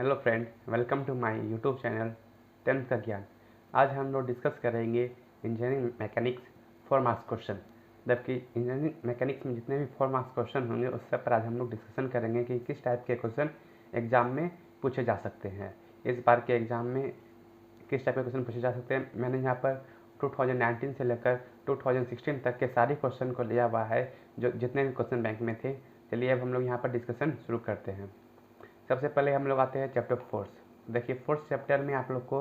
Hello friend, welcome to my YouTube channel 10th का ज्ञान। आज हम लोग डिस्कस करेंगे इंजीनियरिंग मैकेनिक्स 4 मार्क्स क्वेश्चन। जबकि इंजीनियरिंग मैकेनिक्स में जितने भी 4 मार्क्स क्वेश्चन होंगे उस सब पर आज हम लोग डिस्कशन करेंगे कि किस टाइप के क्वेश्चन एग्जाम में पूछे जा सकते हैं। इस बार के एग्ज़ाम में किस टाइप के क्वेश्चन पूछे जा सकते हैं, मैंने यहाँ पर 2019 से लेकर 2016 तक के सारे क्वेश्चन को लिया हुआ है, जो जितने भी क्वेश्चन बैंक में थे। चलिए अब हम लोग यहाँ पर डिस्कशन शुरू करते हैं। सबसे पहले हम लोग आते हैं चैप्टर फोर्स। देखिए, फोर्थ चैप्टर में आप लोग को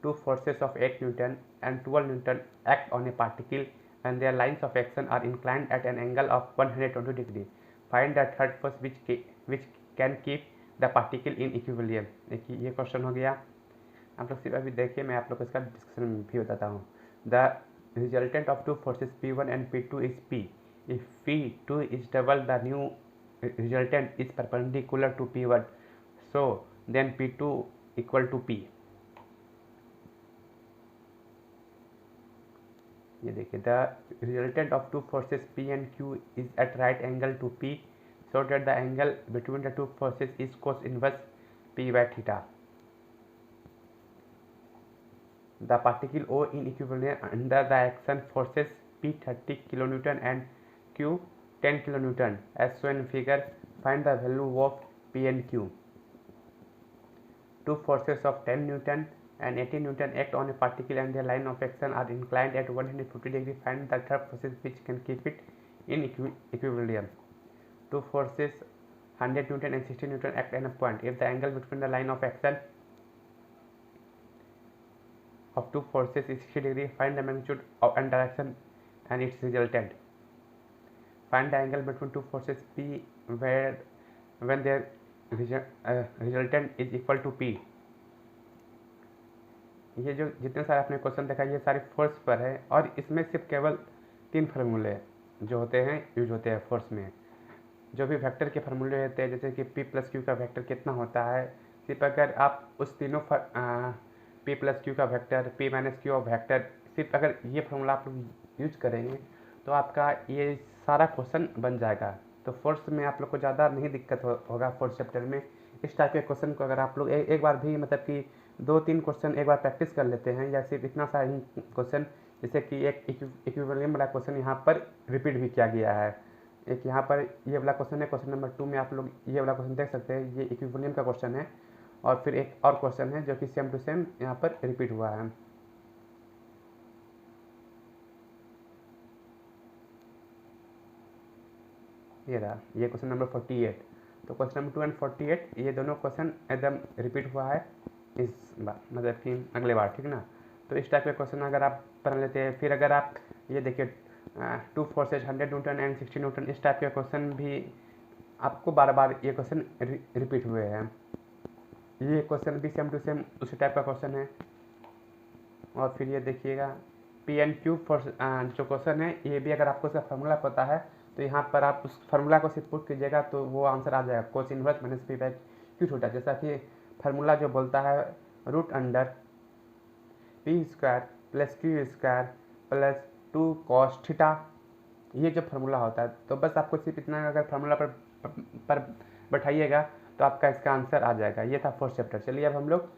2 forces of 8 newton and 12 newton act on a particle and their lines of action are inclined at an angle of 120 degree. Find the third force which can keep the particle in equilibrium. देखिए, ये question हो गया। आप लोग सिर्फ अभी देखिए, मैं आप लोग को इसका डिस्कशन भी बताता हूँ। The resultant of 2 forces P1 and P2 is P if P2 is double the new resultant is perpendicular to P1, so then P2 equal to P। ये देखिए, the resultant of 2 forces P and Q is at right angle to P, so that the angle between the 2 forces is cos inverse P by theta। The particle O in equilibrium under the action forces P 30 kN and Q 10 kN as shown in figure। Find the value of P and Q। 2 forces of 10 Newton and 80 Newton act on a particle and their line of action are inclined at 150 degree। Find the third forces which can keep it in equilibrium। 2 forces 100 Newton and 60 Newton act at a point. If the angle between the line of action of 2 forces is 60 degree, find the magnitude of and direction and its resultant। Find the angle between 2 forces P where when their resultant is equal to P। ये जो जितने सारे आपने question देखा, ये सारे force पर है और इसमें सिर्फ केवल 3 फार्मूले जो होते हैं यूज होते हैं फोर्स में। जो भी वेक्टर के फार्मूले होते हैं, जैसे कि P प्लस क्यू का वेक्टर कितना होता है, सिर्फ अगर आप उस तीनों P प्लस क्यू का वेक्टर, P माइनस क्यू का वेक्टर, सिर्फ अगर ये फार्मूला आप लोग यूज करेंगे तो आपका ये सारा क्वेश्चन बन जाएगा। तो फोर्स में आप लोग को ज़्यादा नहीं दिक्कत होगा फोर्थ चैप्टर में। इस टाइप के क्वेश्चन को अगर आप लोग एक बार भी मतलब कि 2-3 क्वेश्चन एक बार प्रैक्टिस कर लेते हैं, या सिर्फ इतना सारा ही क्वेश्चन, जैसे कि एक इक्विवेलियम वाला क्वेश्चन यहाँ पर रिपीट भी किया गया है। एक यहाँ पर ये वाला क्वेश्चन है, क्वेश्चन नंबर 2 में आप लोग ये वाला क्वेश्चन देख सकते हैं, ये इक्विवेलियम का क्वेश्चन है। और फिर एक और क्वेश्चन है जो कि सेम टू सेम यहाँ पर रिपीट हुआ है। ये रहा, ये क्वेश्चन नंबर 48। तो क्वेश्चन नंबर 2 एंड 48 ये दोनों क्वेश्चन एकदम रिपीट हुआ है इस बार, मतलब कि अगले बार, ठीक ना। तो इस टाइप के क्वेश्चन अगर आप पढ़ लेते हैं, फिर अगर आप ये देखिए 2 फोर्सेज 100 न्यूटन एंड 60 न्यूटन, इस टाइप के क्वेश्चन भी आपको बार बार ये क्वेश्चन रिपीट हुए हैं। ये क्वेश्चन भी सेम टू सेम उसी टाइप का क्वेश्चन है। और फिर ये देखिएगा पी एंड क्यू फोर्स जो क्वेश्चन है, ये भी अगर आपको उसका फार्मूला पता है तो यहाँ पर आप उस फार्मूला को सिर्फ पुट कीजिएगा तो वो आंसर आ जाएगा, cos inverse minus P by Q theta. जैसा कि फार्मूला जो बोलता है root under P square plus Q square plus 2 cos theta, ये जो फार्मूला होता है। तो बस आपको सिर्फ इतना अगर फार्मूला पर बैठाइएगा तो आपका इसका आंसर आ जाएगा। ये था फोर्थ चैप्टर। चलिए अब हम लोग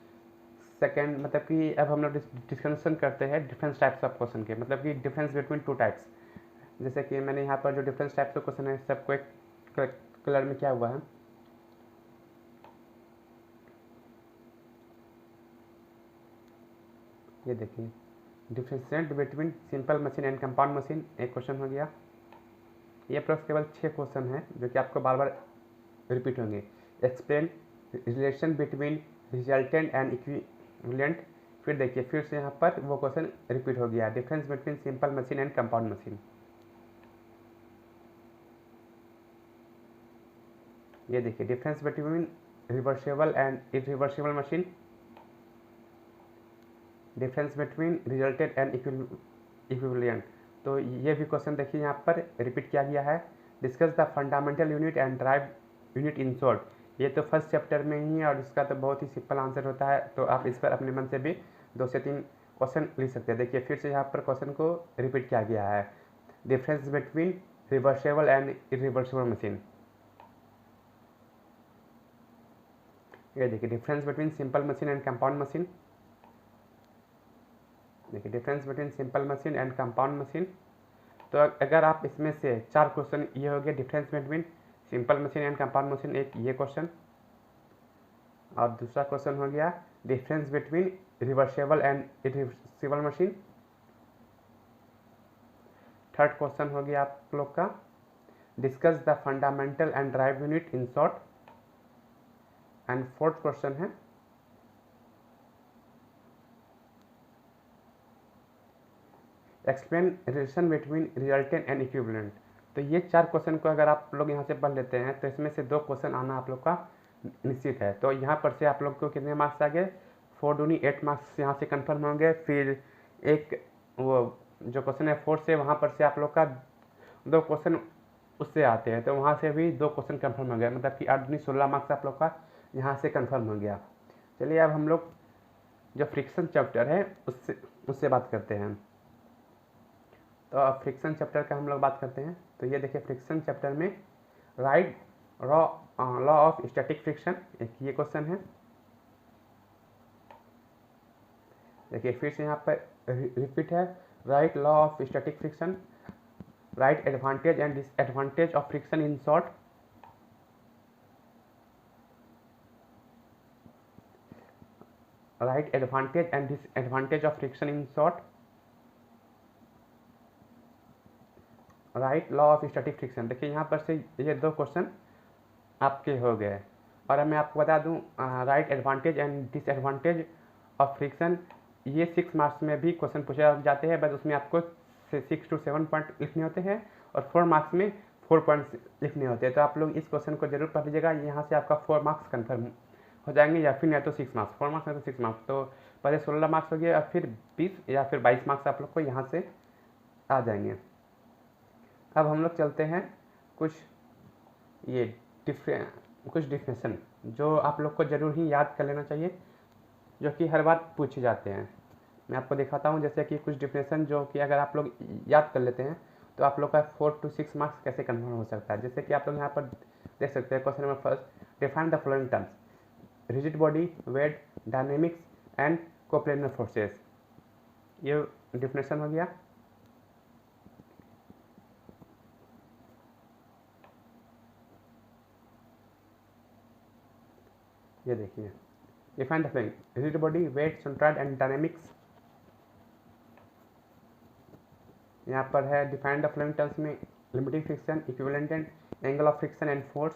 सेकेंड, मतलब कि अब हम लोग डिस्कशन करते हैं डिफरेंस टाइप्स ऑफ क्वेश्चन के, मतलब कि डिफरेंस बिटवीन 2 टाइप्स। जैसे कि मैंने यहाँ पर जो डिफरेंस टाइप्स ऑफ क्वेश्चन है सबको एक कलर में क्या हुआ है, ये देखिए differentiate between simple machine and compound machine, एक क्वेश्चन हो गया। ये अप्रोक्स केवल 6 क्वेश्चन है जो कि आपको बार बार रिपीट होंगे। Explain relation between resultant and equivalent. फिर देखिए फिर से यहाँ पर वो क्वेश्चन रिपीट हो गया, difference between simple machine and compound machine. ये देखिए difference between reversible and irreversible machine, difference between resultant and equivalent. तो ये भी क्वेश्चन देखिए यहाँ पर रिपीट किया गया है। Discuss the fundamental unit and drive unit in short. ये तो फर्स्ट चैप्टर में ही है और इसका तो बहुत ही सिंपल आंसर होता है, तो आप इस पर अपने मन से भी 2 से 3 क्वेश्चन लिख सकते हैं। देखिए फिर से यहाँ पर क्वेश्चन को रिपीट किया गया है, difference between reversible and irreversible machine. ये देखिए difference between simple machine and compound machine. देखिए difference between simple machine and compound machine. तो अगर आप इसमें से 4 क्वेश्चन, ये हो गया difference between simple machine and compound machine, एक ये क्वेश्चन, और दूसरा क्वेश्चन हो गया difference between reversible and irreversible machine. Third question हो गया आप लोग का discuss the fundamental and drive unit in short. And fourth question है explain relation between resultant and equivalent. तो ये 4 क्वेश्चन को अगर आप लोग यहाँ से पढ़ लेते हैं तो इसमें से 2 क्वेश्चन आना आप लोग का निश्चित है। तो यहाँ पर से आप लोग को कितने मार्क्स आ गए, 4 दूनी 8 मार्क्स यहाँ से कंफर्म होंगे। फिर एक वो जो क्वेश्चन है 4 से, वहाँ पर से आप लोग का 2 क्वेश्चन उससे आते हैं, तो वहाँ से भी 2 क्वेश्चन कंफर्म हो गया, मतलब कि 8 दूनी 16 मार्क्स आप लोग का यहाँ से कंफर्म हो गया। चलिए अब हम लोग जो फ्रिक्शन चैप्टर है उससे बात करते हैं। तो अब फ्रिक्शन चैप्टर का हम लोग बात करते हैं। तो ये देखिए फ्रिक्शन चैप्टर में right law of static friction, एक ये क्वेश्चन है। देखिए फिर से यहाँ पर रिपीट है, right law of static friction, right advantage and disadvantage of friction in short. Right advantage and disadvantage of friction in short. Right law of static friction. देखिए यहाँ पर से ये 2 क्वेश्चन आपके हो गए। और अब मैं आपको बता दूं right advantage and disadvantage of friction, ये 6 मार्क्स में भी क्वेश्चन पूछे जाते हैं, बस उसमें आपको 6 to 7 पॉइंट लिखने होते हैं और 4 मार्क्स में 4 पॉइंट्स लिखने होते हैं। तो आप लोग इस क्वेश्चन को जरूर पढ़ लीजिएगा, यहाँ से आपका 4 मार्क्स कन्फर्म हो जाएंगे, या फिर नहीं तो 6 मार्क्स, 4 मार्क्स नहीं तो 6 मार्क्स। तो पहले 16 मार्क्स हो गए और फिर 20 या फिर 22 मार्क्स आप लोग को यहाँ से आ जाएंगे। अब हम लोग चलते हैं कुछ डिफिनेशन जो आप लोग को जरूर ही याद कर लेना चाहिए, जो कि हर बार पूछे जाते हैं। मैं आपको दिखाता हूँ, जैसे कि कुछ डिफिनेशन जो कि अगर आप लोग याद कर लेते हैं तो आप लोग का 4 to 6 मार्क्स कैसे कन्फर्म हो सकता है। जैसे कि आप लोग यहाँ पर देख सकते हैं question number first, define the following terms, rigid body, weight, dynamics and coplanar forces. ये डिफिनेशन हो गया। ये देखिए define the following, rigid body, weight, centroid and dynamics. यहाँ पर है डिफाइन द फॉलोइंग टर्म्स में limiting friction, equivalent angle of friction and force.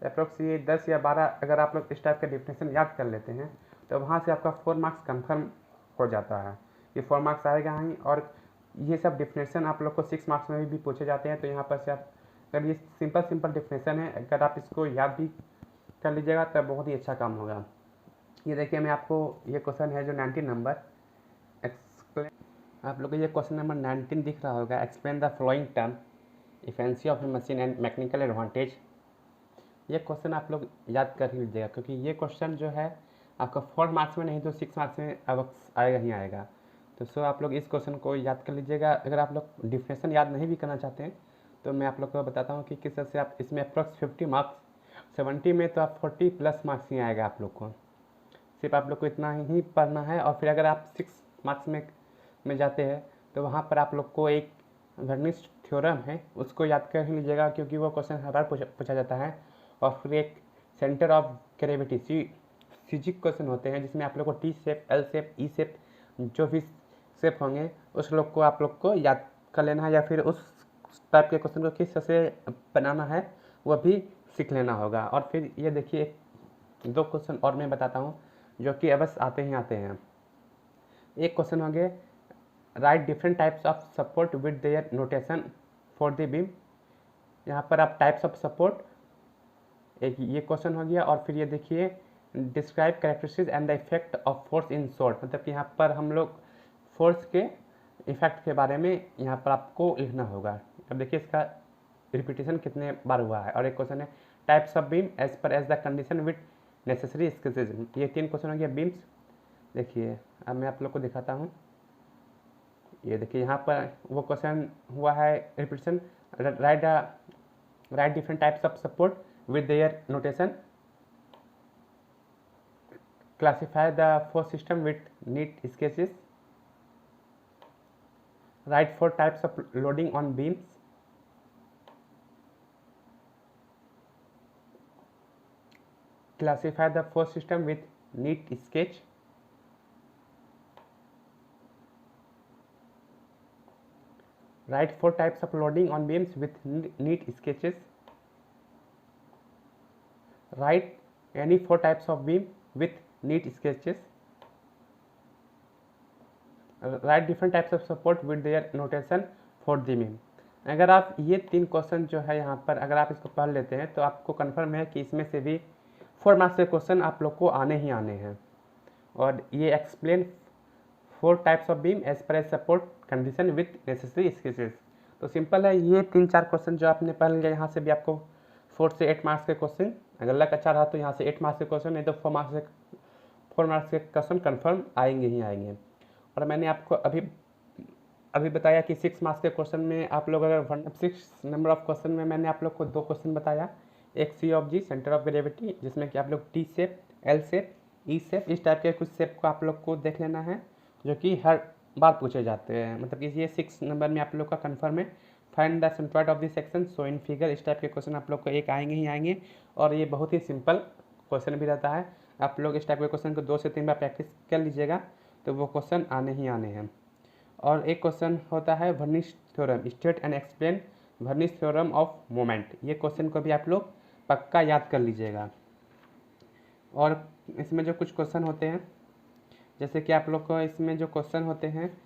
Approx ये 10 या 12 अगर आप लोग इस टाइप का डिफिनेशन याद कर लेते हैं तो वहाँ से आपका 4 मार्क्स कन्फर्म हो जाता है। ये 4 मार्क्स आएगा ही, और ये सब डिफिनेशन आप लोग को 6 मार्क्स में भी पूछे जाते हैं। तो यहाँ पर से आप अगर ये सिंपल डिफिनेशन है, अगर आप इसको याद भी कर लीजिएगा तब बहुत ही अच्छा काम होगा। ये देखिए मैं आपको ये क्वेश्चन है जो 19 नंबर एक्सप्लेन, आप लोग को ये क्वेश्चन नंबर 19 दिख रहा होगा, explain the following term, efficiency of a machine and mechanical advantage. ये क्वेश्चन आप लोग याद कर ही लीजिएगा, क्योंकि ये क्वेश्चन जो है आपका 4 मार्क्स में नहीं तो 6 मार्क्स में अब आएगा ही आएगा। तो सो आप लोग इस क्वेश्चन को याद कर लीजिएगा। अगर आप लोग डिफिनेशन याद नहीं भी करना चाहते हैं तो मैं आप लोग को बताता हूँ कि किस तरह से आप इसमें अप्रॉक्स 50 मार्क्स, 70 में तो आप 40+ मार्क्स ही आएगा आप लोग को। सिर्फ आप लोग को इतना ही पढ़ना है। और फिर अगर आप 6 मार्क्स में जाते हैं तो वहाँ पर आप लोग को एक वर्निस्ट थ्योरम है, उसको याद कर ही लीजिएगा, क्योंकि वो क्वेश्चन हर बार पूछा जाता है। और फिर एक सेंटर ऑफ ग्रेविटी सीजिक क्वेश्चन होते हैं, जिसमें आप लोग को T shape, L shape, E shape, जो भी शेप होंगे उस लोग को आप लोग को याद कर लेना है, या फिर उस टाइप के क्वेश्चन को किस तरह से बनाना है वह भी सीख लेना होगा। और फिर ये देखिए 2 क्वेश्चन और मैं बताता हूँ जो कि अवश्य आते ही आते हैं। एक क्वेश्चन हो गया, right different types of support with their notation for the beam. यहाँ पर आप टाइप्स ऑफ सपोर्ट, एक ये क्वेश्चन हो गया। और फिर ये देखिए describe characteristics and the effect of force in short, मतलब कि यहाँ पर हम लोग फोर्स के इफेक्ट के बारे में यहाँ पर आपको लिखना होगा। अब देखिए इसका रिपीटेशन कितने बार हुआ है। और एक क्वेश्चन है types of beam as per as the condition with necessary sketches. ये 3 क्वेश्चन हो गया बीम्स। देखिए अब मैं आप लोग को दिखाता हूँ। ये देखिए यहाँ पर वो क्वेश्चन हुआ है repetition, write different types of support with their notation classify the force system with neat sketches, write 4 types of loading on beams, classify the force system with neat sketch, write 4 types of loading on beams with neat sketches, write any 4 types of beam with neat sketches, write different types of support with their notation for the beam। अगर आप ये 3 question जो है यहाँ पर अगर आप इसको पढ़ लेते हैं तो आपको कन्फर्म है कि इसमें से भी 4 मार्क्स के क्वेश्चन आप लोग को आने ही आने हैं। और ये explain 4 types of beam as per as support condition with necessary sketches. तो सिंपल है, ये 3-4 क्वेश्चन जो आपने पढ़ लिया, यहाँ से भी आपको 4 से 8 मार्क्स के क्वेश्चन, अगर लक अच्छा रहा तो यहाँ से 8 मार्क्स के क्वेश्चन, नहीं तो 4 मार्क्स के क्वेश्चन कन्फर्म आएंगे ही आएंगे। और मैंने आपको अभी बताया कि 6 मार्क्स के क्वेश्चन में आप लोग अगर 6 नंबर ऑफ क्वेश्चन में मैंने आप लोग को 2 क्वेश्चन बताया, एक C of G centre of gravity, जिसमें कि आप लोग T shape, L shape, E shape, इस टाइप के कुछ शेप को आप लोग को देख लेना है जो कि हर बार पूछे जाते हैं। मतलब कि ये 6 नंबर में आप लोग का कन्फर्म है। Find the centroid of the section so in figure, इस टाइप के क्वेश्चन आप लोग को एक आएंगे ही आएंगे। और ये बहुत ही सिंपल क्वेश्चन भी रहता है। आप लोग इस टाइप के क्वेश्चन को 2 से 3 बार प्रैक्टिस कर लीजिएगा तो वो क्वेश्चन आने ही आने हैं। और एक क्वेश्चन होता है वर्निश theorem, state and explain वर्निश theorem of moment. ये क्वेश्चन को भी आप लोग पक्का याद कर लीजिएगा। और इसमें जो कुछ क्वेश्चन होते हैं, जैसे कि आप लोग को इसमें जो क्वेश्चन होते हैं,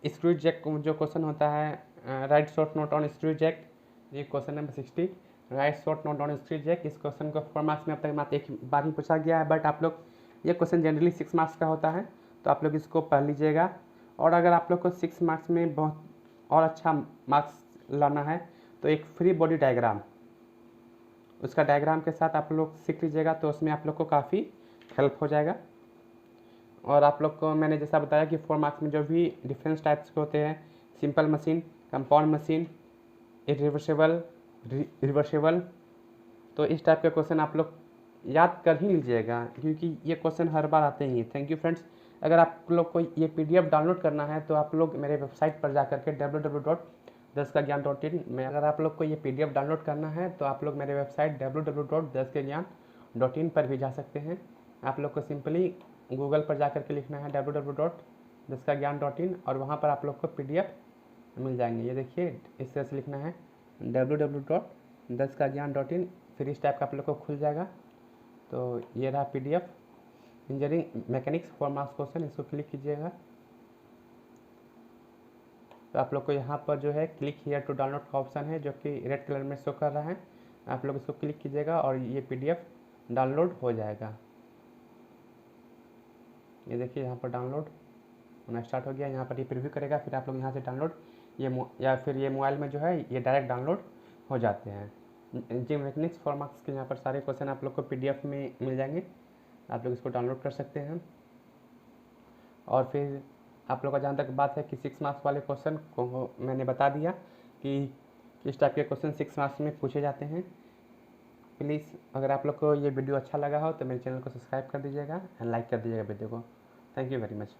स्क्रू जैक जो क्वेश्चन होता है, write short note on screw jack, ये question number 60, write short note on screw jack. इस क्वेश्चन को 4 मार्क्स में अब तक मात्र एक बार ही पूछा गया है, बट आप लोग ये क्वेश्चन जनरली 6 मार्क्स का होता है, तो आप लोग इसको पढ़ लीजिएगा। और अगर आप लोग को 6 मार्क्स में बहुत और अच्छा मार्क्स लाना है तो एक फ्री बॉडी डायग्राम, उसका डायग्राम के साथ आप लोग सीख लीजिएगा, तो उसमें आप लोग को काफ़ी हेल्प हो जाएगा। और आप लोग को मैंने जैसा बताया कि 4 मार्क्स में जो भी डिफरेंस टाइप्स के होते हैं, simple machine, compound machine, reversible, reversible, तो इस टाइप के क्वेश्चन आप लोग याद कर ही लीजिएगा, क्योंकि ये क्वेश्चन हर बार आते ही हैं। Thank you friends. अगर आप लोग को ये PDF डाउनलोड करना है तो आप लोग मेरे वेबसाइट पर जा करके www.10kagyaan.in में, अगर आप लोग को ये PDF डाउनलोड करना है तो आप लोग मेरे वेबसाइट www.10kagyaan.in पर भी जा सकते हैं। आप लोग को सिंपली गूगल पर जा करके लिखना है www.10kagyaan.in और वहाँ पर आप लोग को PDF मिल जाएंगे। ये देखिए, इस तरह से लिखना है www.10kagyaan.in, फिर इस टाइप का आप लोग को खुल जाएगा। तो ये रहा PDF engineering mechanics 4 marks question, इसको क्लिक कीजिएगा। तो आप लोग को यहाँ पर जो है क्लिक हियर टू डाउनलोड का ऑप्शन है, जो कि रेड कलर में शो कर रहा है। आप लोग इसको क्लिक कीजिएगा और ये PDF डाउनलोड हो जाएगा। ये देखिए यहाँ पर डाउनलोड होना स्टार्ट हो गया। यहाँ पर ये प्रीव्यू करेगा, फिर आप लोग यहाँ से डाउनलोड या फिर ये मोबाइल में जो है ये डायरेक्ट डाउनलोड हो जाते हैं। इंजीनियरिंग मैकेनिक्स 4 मार्क्स के यहाँ पर सारे क्वेश्चन आप लोग को PDF में मिल जाएंगे, आप लोग इसको डाउनलोड कर सकते हैं। और फिर आप लोग का जहाँ तक बात है कि 6 मार्क्स वाले क्वेश्चन को मैंने बता दिया कि इस टाइप के क्वेश्चन 6 मार्क्स में पूछे जाते हैं। प्लीज़ अगर आप लोग को ये वीडियो अच्छा लगा हो तो मेरे चैनल को सब्सक्राइब कर दीजिएगा एंड लाइक कर दीजिएगा वीडियो को। Thank you very much.